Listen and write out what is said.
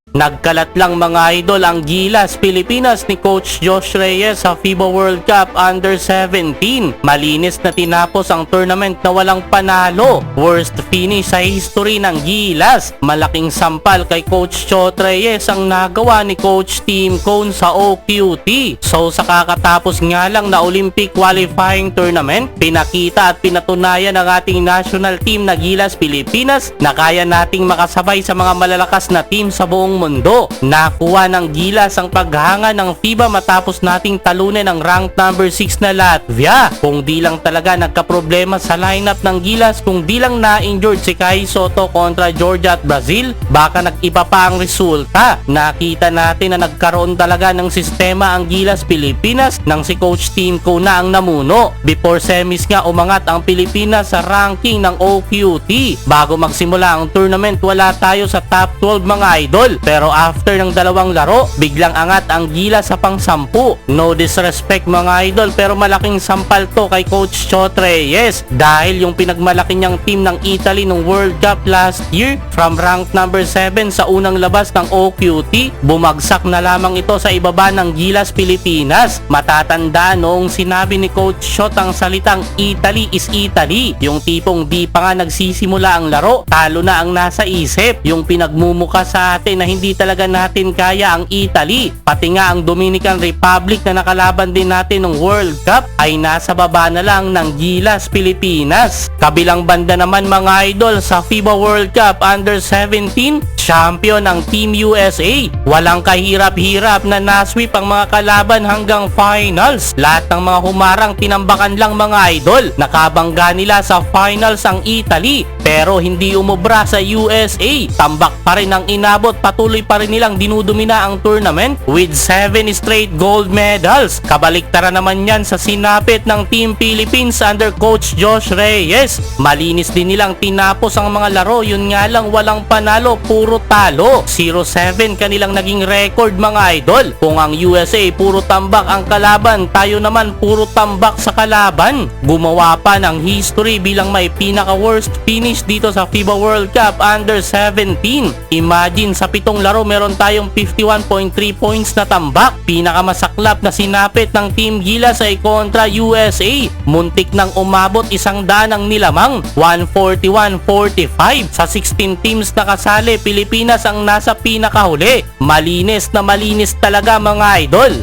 Nagkalat lang mga idol ang Gilas Pilipinas ni Coach Josh Reyes sa FIBA World Cup Under-17. Malinis na tinapos ang tournament na walang panalo. Worst finish sa history ng Gilas. Malaking sampal kay Coach Josh Reyes ang nagawa ni Coach Tim Cone sa OQT. So sa kakatapos nga lang na Olympic qualifying tournament, pinakita at pinatunayan ng ating national team na Gilas Pilipinas na kaya nating makasabay sa mga malalakas na team sa buong mundo. Nakuha ng Gilas ang paghanga ng FIBA matapos nating talunin ang ranked number 6 na Latvia. Kung di lang talaga nagkaproblema sa lineup ng Gilas, kung di lang na-injured si Kai Sotto kontra Georgia at Brazil, baka nag-iba pa ang resulta. Nakita natin na nagkaroon talaga ng sistema ang Gilas Pilipinas nang si Coach Tim Cone na ang namuno. Before semis nga umangat ang Pilipinas sa ranking ng OQT. Bago magsimula ang tournament, wala tayo sa top 12 mga idol. Pero after ng dalawang laro, biglang angat ang Gilas sa pang-10. No disrespect mga idol, pero malaking sampal to kay Coach Josh Reyes dahil yung pinagmalaki niyang team ng Italy nung World Cup last year from rank number 7 sa unang labas ng OQT, bumagsak na lamang ito sa ibaba ng Gilas Pilipinas. Matatanda noong sinabi ni Coach Josh ang salitang Italy is Italy, yung tipong di pa nga nagsisimula ang laro, talo na ang nasa isip, yung pinagmumuka sa atin na hindi talaga natin kaya ang Italy. Pati nga ang Dominican Republic na nakalaban din natin ng World Cup ay nasa baba na lang ng Gilas Pilipinas. Kabilang banda naman mga idol sa FIBA World Cup Under-17, champion ang Team USA. Walang kahirap-hirap na nasweep ang mga kalaban hanggang finals. Lahat ng mga humarang tinambakan lang mga idol. Nakabangga nila sa finals ang Italy pero hindi umubra sa USA. Tambak pa rin ang inabot, patuloy pa rin nilang dinudumina ang tournament with 7 straight gold medals. Kabaliktaran naman yan sa sinapit ng Team Philippines under Coach Josh Reyes. Malinis din nilang tinapos ang mga laro, yun nga lang walang panalo, puro talo. 0-7 kanilang naging record mga idol. Kung ang USA puro tambak ang kalaban, tayo naman puro tambak sa kalaban. Gumawa pa ng history bilang may pinaka-worst finish dito sa FIBA World Cup Under-17. Imagine sa 7 laro meron tayong 51.3 points na tambak. Pinakamasaklap na sinapit ng Team Gilas ay kontra USA. Muntik nang umabot 100 ang nilamang, 141-45. Sa 16 teams na kasali, Pilipinas ang nasa pinakahuli. Malinis na malinis talaga mga idol.